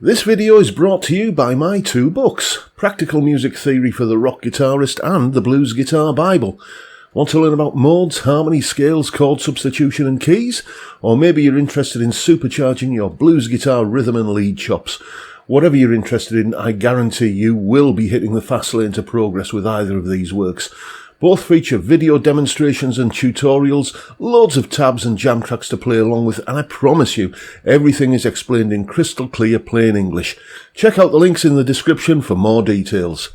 This video is brought to you by my two books, Practical Music Theory for the Rock Guitarist and The Blues Guitar Bible. Want to learn about modes, harmony, scales, chord substitution and keys? Or maybe you're interested in supercharging your blues guitar rhythm and lead chops. Whatever you're interested in, I guarantee you will be hitting the fast lane to progress with either of these works. Both feature video demonstrations and tutorials, loads of tabs and jam tracks to play along with, and I promise you, everything is explained in crystal clear plain English. Check out the links in the description for more details.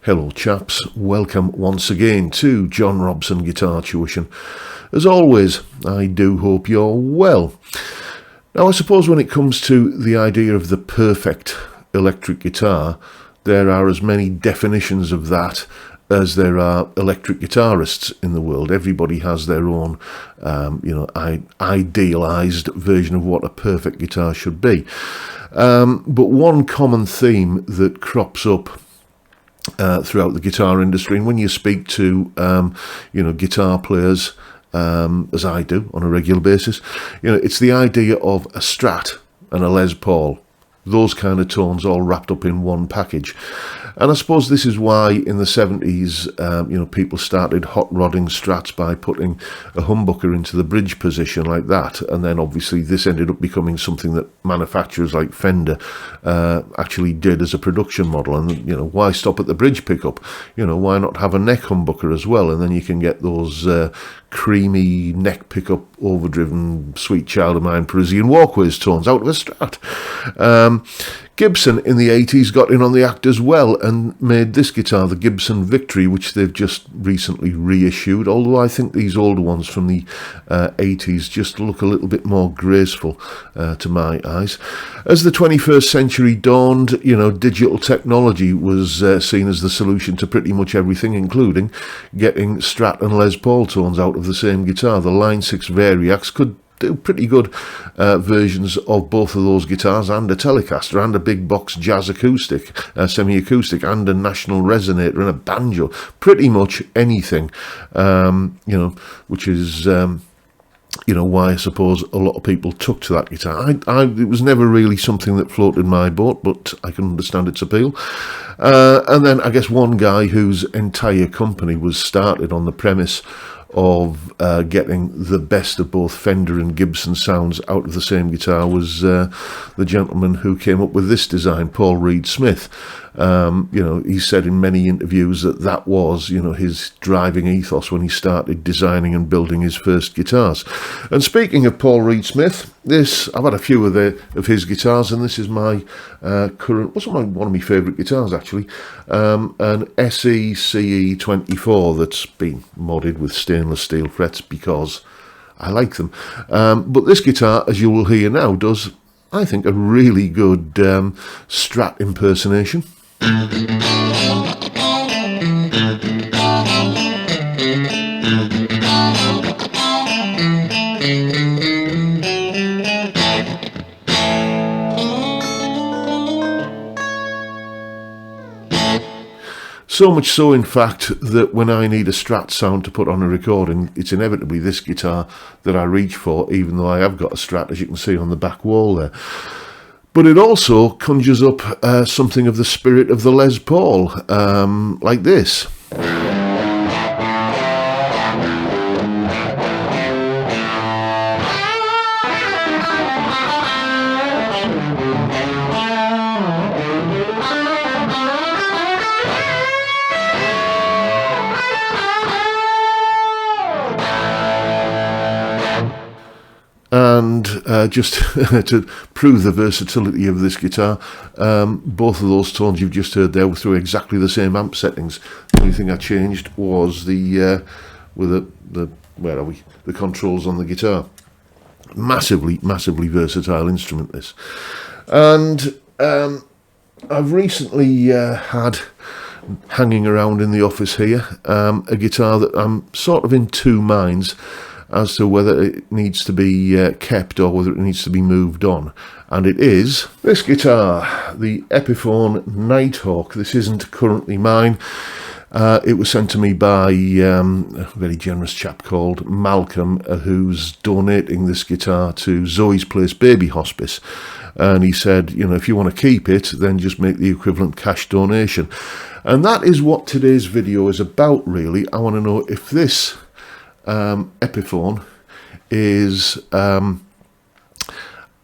Hello chaps, welcome once again to John Robson Guitar Tuition. As always, I do hope you're well. Now I suppose when it comes to the idea of the perfect electric guitar, there are as many definitions of that as there are electric guitarists in the world. Everybody has their own, idealised version of what a perfect guitar should be. But one common theme that crops up throughout the guitar industry, and when you speak to guitar players, as I do on a regular basis, it's the idea of a Strat and a Les Paul, those kind of tones all wrapped up in one package. And I suppose this is why in the 70s, people started hot rodding Strats by putting a humbucker into the bridge position like that. And then obviously this ended up becoming something that manufacturers like Fender actually did as a production model. And, why stop at the bridge pickup? Why not have a neck humbucker as well? And then you can get those creamy neck pickup, overdriven, sweet child of mine, Parisian walkways tones out of a Strat. Gibson in the 80s got in on the act as well and made this guitar the Gibson Victory, which they've just recently reissued, although I think these older ones from the 80s just look a little bit more graceful to my eyes. As the 21st century dawned, digital technology was seen as the solution to pretty much everything, including getting Strat and Les Paul tones out of the same guitar. The Line 6 Variacs could do pretty good versions of both of those guitars, and a Telecaster, and a big box jazz acoustic, semi-acoustic, and a National Resonator, and a banjo. Pretty much anything, which is why I suppose a lot of people took to that guitar. It was never really something that floated my boat, but I can understand its appeal. And then I guess one guy whose entire company was started on the premise of getting the best of both Fender and Gibson sounds out of the same guitar was the gentleman who came up with this design, Paul Reed Smith. He said in many interviews that was, his driving ethos when he started designing and building his first guitars. And speaking of Paul Reed Smith, I've had a few of his guitars, and this is my current, one of my favourite guitars actually, an SE CE 24 that's been modded with stainless steel frets because I like them. But this guitar, as you will hear now, does, I think, a really good Strat impersonation. So much so, in fact, that when I need a Strat sound to put on a recording, it's inevitably this guitar that I reach for, even though I have got a Strat, as you can see on the back wall there. But it also conjures up something of the spirit of the Les Paul, like this. And just to prove the versatility of this guitar, both of those tones you've just heard there were through exactly the same amp settings. The only thing I changed was the controls on the guitar. Massively versatile instrument, this. And I've recently had hanging around in the office here a guitar that I'm sort of in two minds as to whether it needs to be kept or whether it needs to be moved on. And it is this guitar, the Epiphone Nighthawk. This isn't currently mine. It was sent to me by a very generous chap called Malcolm, who's donating this guitar to Zoe's Place Baby Hospice. And he said, you know, if you want to keep it, then just make the equivalent cash donation. And that is what today's video is about, really. I want to know if this Epiphone is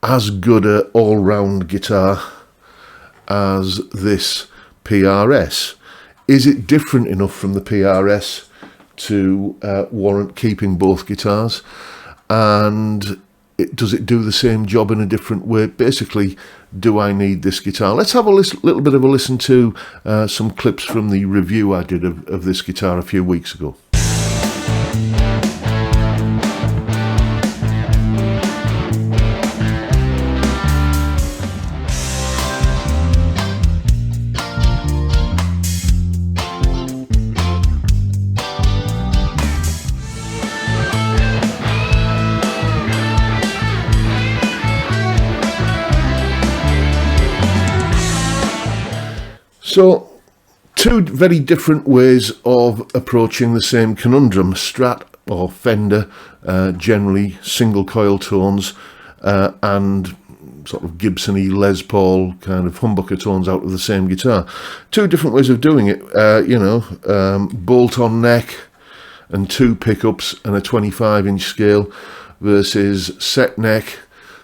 as good an all-round guitar as this PRS. Is it different enough from the PRS to warrant keeping both guitars? And does it do the same job in a different way? Basically, do I need this guitar? Let's have a little bit of a listen to some clips from the review I did of this guitar a few weeks ago. So, two very different ways of approaching the same conundrum. Strat or Fender, generally single coil tones, and sort of Gibson-y Les Paul kind of humbucker tones out of the same guitar. Two different ways of doing it, bolt-on neck and two pickups and a 25-inch scale versus set neck,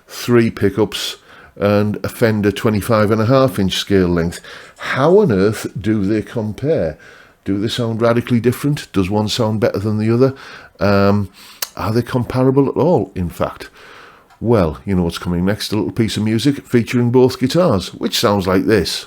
three pickups and a Fender 25.5-inch scale length. How on earth do they compare? Do they sound radically different? Does one sound better than the other? Are they comparable at all, in fact? Well, you know what's coming next, a little piece of music featuring both guitars, which sounds like this.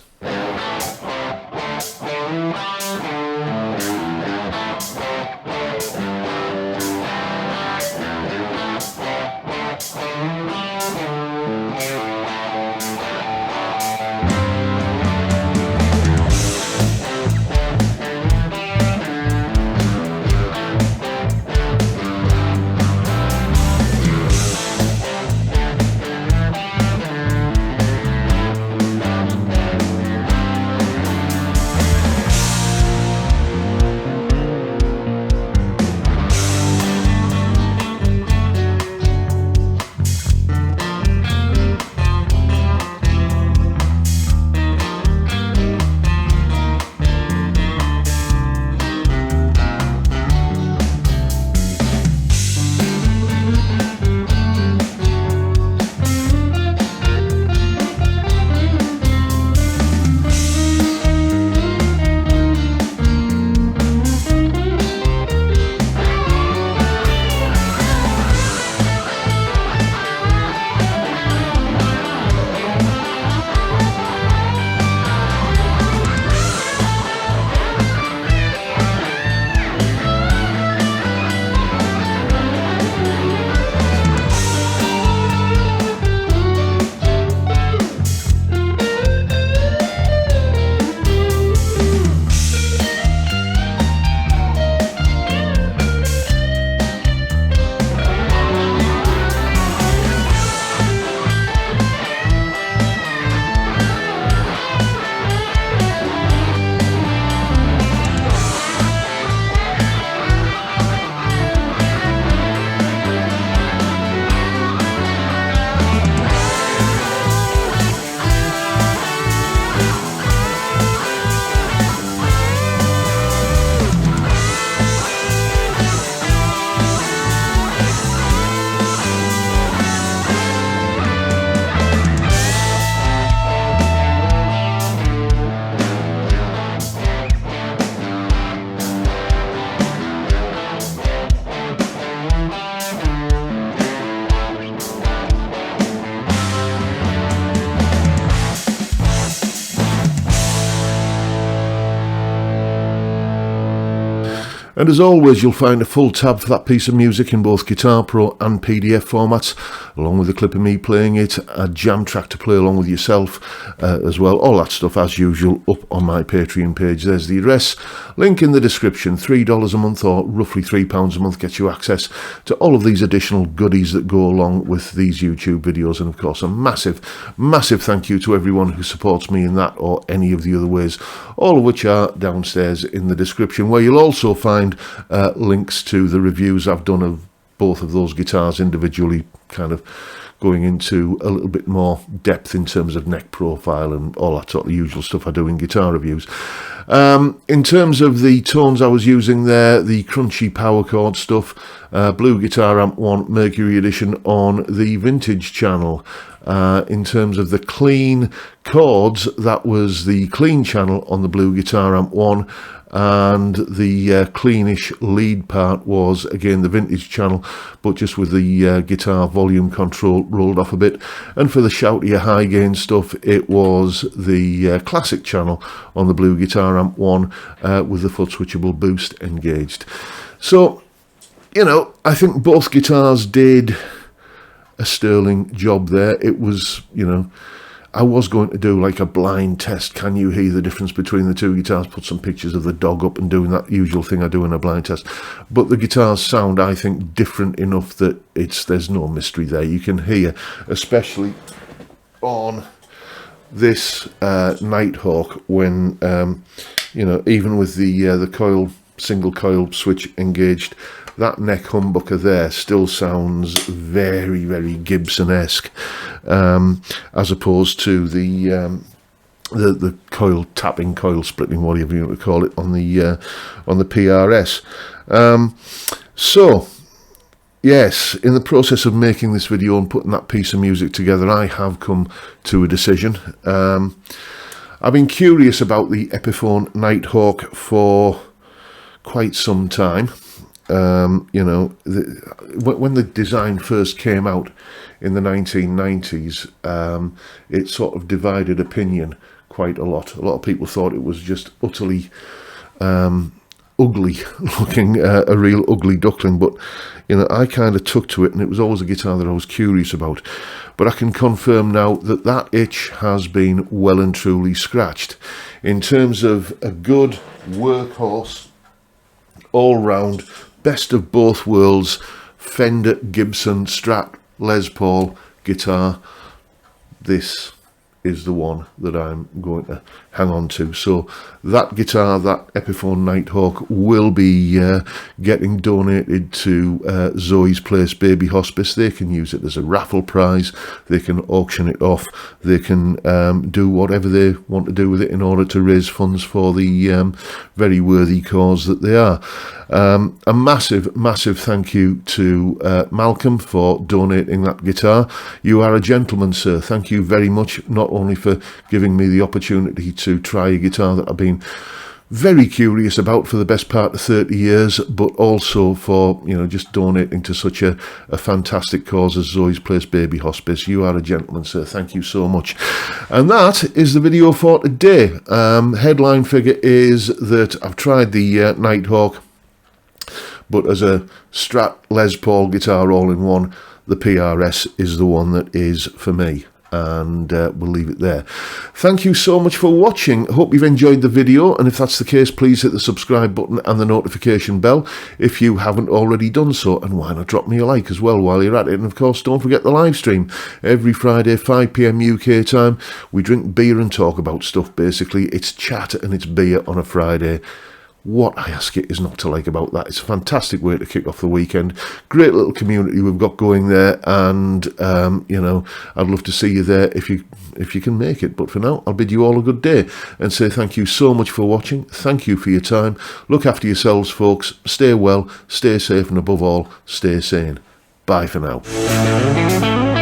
And as always, you'll find a full tab for that piece of music in both Guitar Pro and PDF formats, along with a clip of me playing it, a jam track to play along with yourself as well. All that stuff, as usual, up on my Patreon page. There's the address. Link in the description. $3 a month, or roughly £3 a month, gets you access to all of these additional goodies that go along with these YouTube videos. And of course, a massive, massive thank you to everyone who supports me in that or any of the other ways, all of which are downstairs in the description, where you'll also find links to the reviews I've done of both of those guitars individually, kind of going into a little bit more depth in terms of neck profile and all that sort of usual stuff I do in guitar reviews. In terms of the tones I was using there, the crunchy power chord stuff, Blue Guitar Amp 1 Mercury Edition on the Vintage channel. In terms of the clean chords, that was the clean channel on the Blue Guitar Amp 1, and the cleanish lead part was again the Vintage channel, but just with the guitar volume control rolled off a bit. And for the shoutier high gain stuff, it was the classic channel on the Blue Guitar Amp 1 with the foot switchable boost engaged. So, you know, I think both guitars did a sterling job there. It was, you know, I was going to do like a blind test. Can you hear the difference between the two guitars? Put some pictures of the dog up and doing that usual thing I do in a blind test. But the guitars sound, I think, different enough that there's no mystery there. You can hear, especially on this Nighthawk, when you know, even with the single coil switch engaged, that neck humbucker there still sounds very, very Gibson-esque, as opposed to the coil tapping, coil splitting, whatever you want to call it, on the PRS. So, yes, in the process of making this video and putting that piece of music together, I have come to a decision. I've been curious about the Epiphone Nighthawk for quite some time. You know, when the design first came out in the 1990s, it sort of divided opinion quite a lot. A lot of people thought it was just utterly ugly looking, a real ugly duckling, but you know, I kind of took to it, and it was always a guitar that I was curious about. But I can confirm now that that itch has been well and truly scratched. In terms of a good workhorse, all-round, best of both worlds, Fender, Gibson, Strat, Les Paul guitar, this is the one that I'm going to hang on to. So that guitar, that Epiphone Nighthawk, will be getting donated to Zoe's Place Baby Hospice. They can use it as a raffle prize, they can auction it off, they can do whatever they want to do with it in order to raise funds for the very worthy cause that they are. A massive, massive thank you to Malcolm for donating that guitar. You are a gentleman, sir. Thank you very much, not only for giving me the opportunity to try a guitar that I've been very curious about for the best part of 30 years, but also for, you know, just donating to such a fantastic cause as Zoe's Place Baby Hospice. You are a gentleman, sir. Thank you so much. And that is the video for today. Headline figure is that I've tried the Nighthawk, but as a Strat Les Paul guitar all-in-one, the PRS is the one that is for me. And we'll leave it there. Thank you so much for watching. Hope you've enjoyed the video, and if that's the case, please hit the subscribe button and the notification bell if you haven't already done so, and why not drop me a like as well while you're at it. And of course, don't forget the live stream every Friday 5 PM UK time. We drink beer and talk about stuff. Basically, it's chat and it's beer on a Friday. What, I ask you, is not to like about that? It's a fantastic way to kick off the weekend. Great little community we've got going there, and you know, I'd love to see you there if you can make it. But for now, I'll bid you all a good day and say thank you so much for watching. Thank you for your time. Look after yourselves, folks. Stay well, stay safe, and above all, stay sane. Bye for now.